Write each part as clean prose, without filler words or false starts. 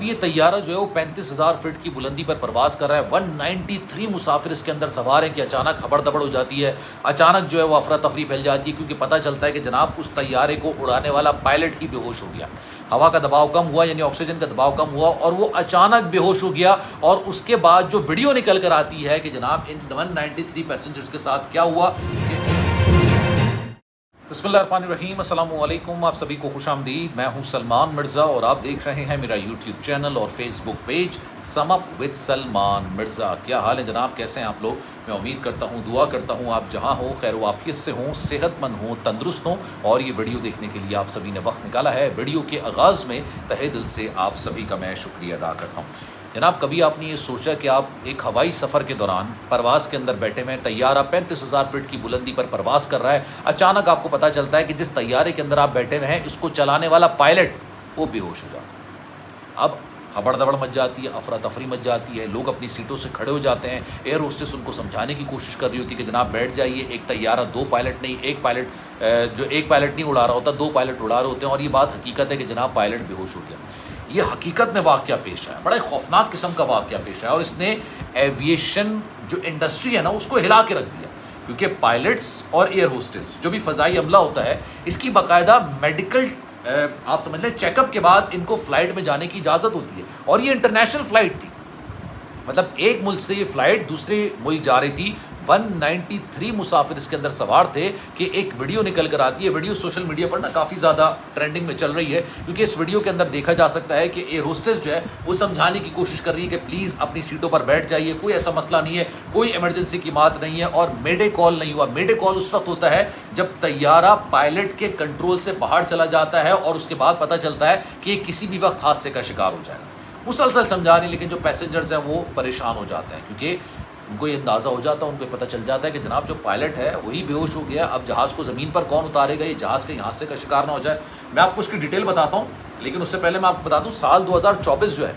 یہ طیارہ جو ہے وہ 35,000 فٹ کی بلندی پر پرواز کر رہا ہے. 193 مسافر اس کے اندر سوار ہیں کہ اچانک خبر دبڑ ہو جاتی ہے. اچانک جو ہے وہ افراتفری پھیل جاتی ہے کیونکہ پتہ چلتا ہے کہ جناب اس طیارے کو اڑانے والا پائلٹ ہی بے ہوش ہو گیا. ہوا کا دباؤ کم ہوا, یعنی آکسیجن کا دباؤ کم ہوا, اور وہ اچانک بے ہوش ہو گیا. اور اس کے بعد جو ویڈیو نکل کر آتی ہے کہ جناب ان 193 پیسنجرز کے ساتھ کیا ہوا. بسم اللہ الرحمن الرحیم. السلام علیکم, آپ سبھی کو خوش آمدید. میں ہوں سلمان مرزا اور آپ دیکھ رہے ہیں میرا یوٹیوب چینل اور Facebook page sum up with Salman Mirza. کیا حال ہے جناب, کیسے ہیں آپ لوگ؟ میں امید کرتا ہوں, دعا کرتا ہوں آپ جہاں ہوں خیر و عافیت سے ہوں, صحت مند ہوں, تندرست ہوں. اور یہ ویڈیو دیکھنے کے لیے آپ سبھی نے وقت نکالا ہے. ویڈیو کے آغاز میں تہہ دل سے آپ سبھی کا میں شکریہ ادا کرتا ہوں. جناب, کبھی آپ نے یہ سوچا کہ آپ ایک ہوائی سفر کے دوران پرواز کے اندر بیٹھے ہوئے, طیارہ 35,000 فٹ کی بلندی پر پرواز کر رہا ہے, اچانک آپ کو پتہ چلتا ہے کہ جس طیارے کے اندر آپ بیٹھے ہوئے ہیں اس کو چلانے والا پائلٹ وہ بے ہوش ہو جاتا ہے. اب ہبڑ دبڑ مچ جاتی ہے, افراتفری مچ جاتی ہے, لوگ اپنی سیٹوں سے کھڑے ہو جاتے ہیں. ایئر ہوسٹس ان کو سمجھانے کی کوشش کر رہی ہوتی ہے کہ جناب بیٹھ جائیے, ایک طیارہ دو پائلٹ نہیں, ایک پائلٹ نہیں اڑا رہا ہوتا, دو پائلٹ اڑا رہے ہوتے ہیں. اور یہ بات حقیقت ہے کہ جناب پائلٹ بے ہوش ہو گیا. یہ حقیقت میں واقعہ پیش آیا, بڑا خوفناک قسم کا واقعہ پیش آیا, اور اس نے ایویشن جو انڈسٹری ہے نا اس کو ہلا کے رکھ دیا. کیونکہ پائلٹس اور ایئر ہوسٹس جو بھی فضائی عملہ ہوتا ہے, اس کی باقاعدہ میڈیکل آپ سمجھ لیں چیک اپ کے بعد ان کو فلائٹ میں جانے کی اجازت ہوتی ہے. اور یہ انٹرنیشنل فلائٹ تھی, مطلب ایک ملک سے یہ فلائٹ دوسرے ملک جا رہی تھی. 193 مسافر اس کے اندر سوار تھے کہ ایک ویڈیو نکل کر آتی ہے. ویڈیو سوشل میڈیا پر نا کافی زیادہ ٹرینڈنگ میں چل رہی ہے, کیونکہ اس ویڈیو کے اندر دیکھا جا سکتا ہے کہ ایئر ہوسٹس جو ہے وہ سمجھانے کی کوشش کر رہی ہے کہ پلیز اپنی سیٹوں پر بیٹھ جائیے, کوئی ایسا مسئلہ نہیں ہے, کوئی ایمرجنسی کی بات نہیں ہے. اور میڈے کال نہیں ہوا. میڈے کال اس وقت ہوتا ہے جب طیارہ پائلٹ کے کنٹرول سے باہر چلا جاتا ہے اور اس کے بعد پتہ چلتا ہے کہ یہ کسی بھی وقت حادثے کا شکار ہو جائے گا. مسلسل سمجھا رہی, لیکن جو پیسنجرز ہیں وہ پریشان ہو جاتے ہیں, کیونکہ ان کو یہ اندازہ ہو جاتا ہے, ان کو پتہ چل جاتا ہے کہ جناب جو پائلٹ ہے وہی بے ہوش ہو گیا. اب جہاز کو زمین پر کون اتارے گا, یہ جہاز کہیں حادثے کا شکار نہ ہو جائے. میں آپ کو اس کی ڈیٹیل بتاتا ہوں, لیکن اس سے پہلے میں آپ کو بتا دوں سال 2024 جو ہے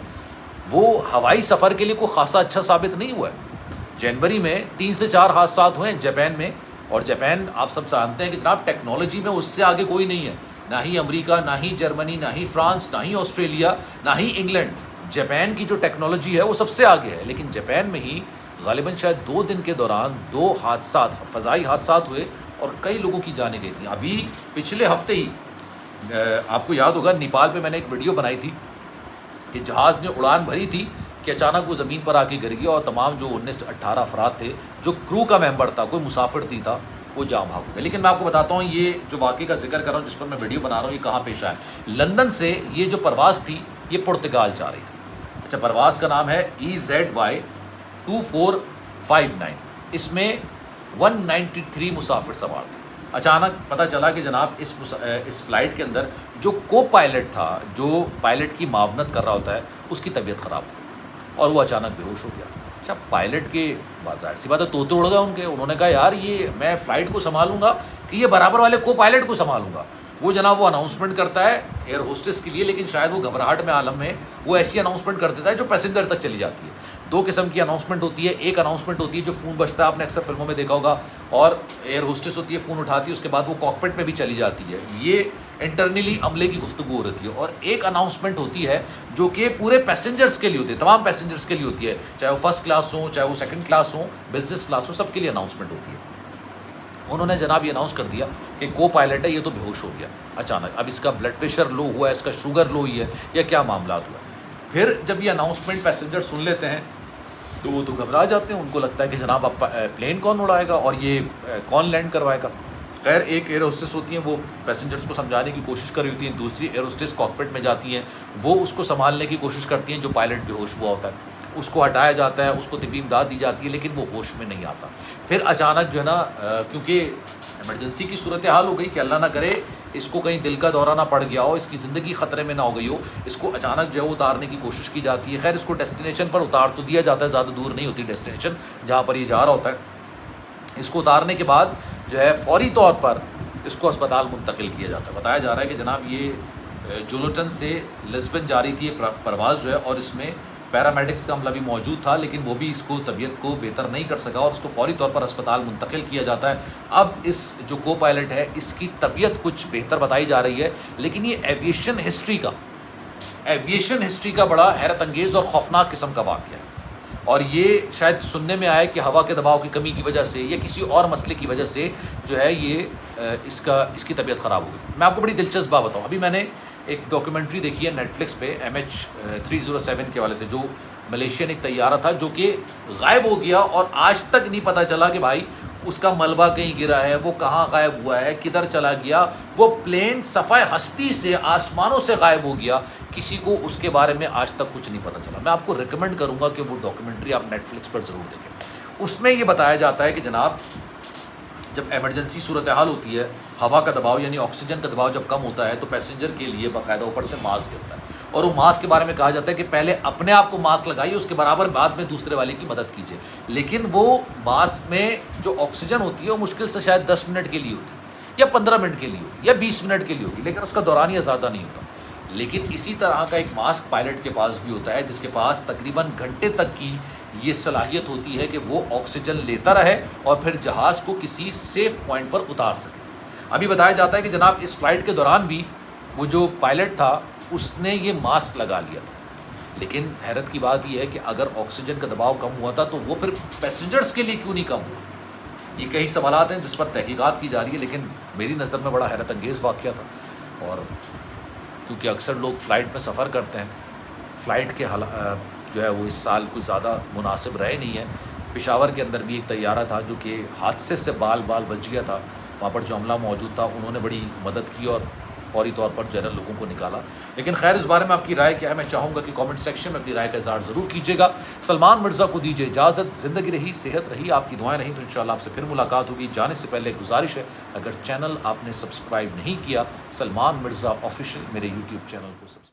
وہ ہوائی سفر کے لیے کوئی خاصا اچھا ثابت نہیں ہوا ہے. جنوری میں 3 سے 4 حادثات ہوئے ہیں جاپان میں, اور جاپان آپ سب جانتے ہیں کہ جناب ٹیکنالوجی میں اس سے آگے کوئی نہیں ہے, نہ ہی امریکہ, نہ ہی جرمنی, نہ ہی فرانس, نہ ہی آسٹریلیا, نہ ہی انگلینڈ. جاپان کی جو ٹیکنالوجی ہے وہ سب سے آگے ہے. لیکن جاپان میں ہی غالباً شاید 2 دن کے دوران 2 حادثات, فضائی حادثات ہوئے اور کئی لوگوں کی جانیں گئی تھیں. ابھی پچھلے ہفتے ہی آپ کو یاد ہوگا نیپال پہ میں نے ایک ویڈیو بنائی تھی کہ جہاز نے اڑان بھری تھی کہ اچانک وہ زمین پر آ کے گر گیا, اور تمام جو 19-18 افراد تھے, جو کرو کا ممبر تھا, کوئی مسافر نہیں تھا, وہ جام بھاگ گئے. لیکن میں آپ کو بتاتا ہوں یہ جو واقعے کا ذکر کر رہا ہوں, جس پر میں ویڈیو بنا رہا ہوں, یہ کہاں پیش آیا. لندن سے یہ جو پرواز تھی یہ پرتگال جا رہی تھی. اچھا, پرواز کا نام ہے EZY 2459. اس میں 193 مسافر سوار تھے. اچانک پتہ چلا کہ جناب اس فلائٹ کے اندر جو کو پائلٹ تھا, جو پائلٹ کی معاونت کر رہا ہوتا ہے, اس کی طبیعت خراب ہو گئی اور وہ اچانک بے ہوش ہو گیا. اچھا, پائلٹ کے ظاہر سی بات ہے طوطے اڑ گئے انہوں نے کہا یار یہ میں فلائٹ کو سنبھالوں گا کہ یہ برابر والے کو پائلٹ کو سنبھالوں گا. وہ جناب وہ اناؤنسمنٹ کرتا ہے ایئر ہوسٹس کے لیے, لیکن شاید وہ گھبراہٹ میں عالم میں وہ ایسی اناؤنسمنٹ کر دیتا ہے جو پیسنجر تک چلی جاتی ہے. 2 قسم کی اناؤنسمنٹ ہوتی ہے. ایک اناؤنسمنٹ ہوتی ہے جو فون بجتا ہے, آپ نے اکثر فلموں میں دیکھا ہوگا, اور ایئر ہوسٹس ہوتی ہے فون اٹھاتی ہے, اس کے بعد وہ کاکپٹ میں بھی چلی جاتی ہے. یہ انٹرنلی عملے کی گفتگو ہو رہی ہے. اور ایک اناؤنسمنٹ ہوتی ہے جو کہ پورے پیسنجرز کے لیے ہوتی ہے, تمام پیسنجرز کے لیے ہوتی ہے, چاہے وہ فرسٹ کلاس ہوں, چاہے وہ سیکنڈ کلاس ہوں, بزنس کلاس ہو, سب کے لیے اناؤنسمنٹ ہوتی ہے. انہوں نے جناب یہ اناؤنس کر دیا کہ کو پائلٹ ہے یہ تو بے ہوش ہو گیا اچانک. اب اس کا بلڈ پریشر لو ہوا ہے, اس کا شوگر لو ہی ہے, یا کیا معاملات ہوا. پھر جب یہ اناؤنسمنٹ پیسنجر سن لیتے ہیں تو وہ تو گھبرا جاتے ہیں, ان کو لگتا ہے کہ جناب اب پلین کون اڑائے گا اور یہ کون لینڈ کروائے گا. خیر, ایک ایئر ہوسٹس ہوتی ہیں وہ پیسنجرز کو سمجھانے کی کوشش کر رہی ہوتی ہیں, دوسری ایئر ہوسٹس کاکپٹ میں جاتی ہیں, وہ اس کو سنبھالنے کی کوشش کرتی ہیں جو پائلٹ بے ہوش ہوا ہوتا ہے. اس کو ہٹایا جاتا ہے, اس کو طبی امداد دی جاتی ہے, لیکن وہ ہوش میں نہیں آتا. پھر اچانک جو ہے نا, کیونکہ ایمرجنسی کی صورتحال ہو گئی کہ اللہ نہ کرے اس کو کہیں دل کا دورہ نہ پڑ گیا ہو, اس کی زندگی خطرے میں نہ ہو گئی ہو, اس کو اچانک جو ہے اتارنے کی کوشش کی جاتی ہے. خیر, اس کو ڈیسٹینیشن پر اتار تو دیا جاتا ہے, زیادہ دور نہیں ہوتی ڈیسٹینیشن جہاں پر یہ جا رہا ہوتا ہے. اس کو اتارنے کے بعد جو ہے فوری طور پر اس کو اسپتال منتقل کیا جاتا ہے. بتایا جا رہا ہے کہ جناب یہ جولوٹن سے لسبن جا رہی تھی یہ پرواز جو ہے, اور اس میں پیرامیڈکس کا عملہ بھی موجود تھا, لیکن وہ بھی اس کو طبیعت کو بہتر نہیں کر سکا, اور اس کو فوری طور پر اسپتال منتقل کیا جاتا ہے. اب اس جو کو پائلٹ ہے اس کی طبیعت کچھ بہتر بتائی جا رہی ہے, لیکن یہ ایویشن ہسٹری کا ایویشن ہسٹری کا بڑا حیرت انگیز اور خوفناک قسم کا واقعہ ہے، اور یہ شاید سننے میں آئے کہ ہوا کے دباؤ کی کمی کی وجہ سے یا کسی اور مسئلے کی وجہ سے جو ہے یہ اس کی طبیعت خراب ہو گئی۔ میں آپ کو بڑی دلچسپ بات بتاؤں، ابھی میں نے ایک ڈاکیومنٹری دیکھی ہے نیٹ فلکس پہ MH307 کے حوالے سے، جو ملیشین ایک طیارہ تھا جو کہ غائب ہو گیا اور آج تک نہیں پتہ چلا کہ بھائی اس کا ملبہ کہیں گرا ہے، وہ کہاں غائب ہوا ہے، کدھر چلا گیا۔ وہ پلین صفحہ ہستی سے آسمانوں سے غائب ہو گیا، کسی کو اس کے بارے میں آج تک کچھ نہیں پتہ چلا۔ میں آپ کو ریکمینڈ کروں گا کہ وہ ڈاکیومنٹری آپ نیٹ فلکس پر ضرور دیکھیں۔ اس میں یہ بتایا جاتا ہے کہ جناب جب ایمرجنسی صورتحال ہوتی ہے، ہوا کا دباؤ یعنی آکسیجن کا دباؤ جب کم ہوتا ہے تو پیسنجر کے لیے باقاعدہ اوپر سے ماسک گرتا ہے، اور وہ ماسک کے بارے میں کہا جاتا ہے کہ پہلے اپنے آپ کو ماسک لگائیے، اس کے برابر بعد میں دوسرے والے کی مدد کیجیے۔ لیکن وہ ماسک میں جو آکسیجن ہوتی ہے وہ مشکل سے شاید 10 منٹ کے لیے ہوتی ہے، یا 15 منٹ کے لیے ہوگی، یا 20 منٹ کے لیے ہوگی، لیکن اس کا دورانیہ زیادہ نہیں ہوتا۔ لیکن اسی طرح کا ایک ماسک پائلٹ کے پاس بھی ہوتا ہے، جس کے پاس تقریباً گھنٹے تک کی یہ صلاحیت ہوتی ہے کہ وہ آکسیجن لیتا رہے اور پھر جہاز کو کسی سیف پوائنٹ پر اتار سکے۔ ابھی بتایا جاتا ہے کہ جناب اس فلائٹ کے دوران بھی وہ جو پائلٹ تھا اس نے یہ ماسک لگا لیا تھا، لیکن حیرت کی بات یہ ہے کہ اگر آکسیجن کا دباؤ کم ہوا تھا تو وہ پھر پیسنجرز کے لیے کیوں نہیں کم ہوا؟ یہ کئی سوالات ہیں جس پر تحقیقات کی جا رہی ہے، لیکن میری نظر میں بڑا حیرت انگیز واقعہ تھا۔ اور کیونکہ اکثر لوگ فلائٹ میں سفر کرتے ہیں، فلائٹ کے جو ہے وہ اس سال کچھ زیادہ مناسب رہے نہیں ہے۔ پشاور کے اندر بھی ایک طیارہ تھا جو کہ حادثے سے بال بچ گیا تھا، وہاں پر جو عملہ موجود تھا انہوں نے بڑی مدد کی اور فوری طور پر جو ہے نا لوگوں کو نکالا۔ لیکن خیر، اس بارے میں آپ کی رائے کیا ہے؟ میں چاہوں گا کہ کامنٹ سیکشن میں اپنی رائے کا اظہار ضرور کیجیے گا۔ سلمان مرزا کو دیجیے اجازت، زندگی رہی، صحت رہی، آپ کی دعائیں رہیں تو انشاءاللہ آپ سے پھر ملاقات ہوگی۔ جانے سے پہلے گزارش ہے، اگر چینل آپ نے سبسکرائب نہیں کیا، سلمان مرزا آفیشیل میرے یوٹیوب چینل کو سبسکرائب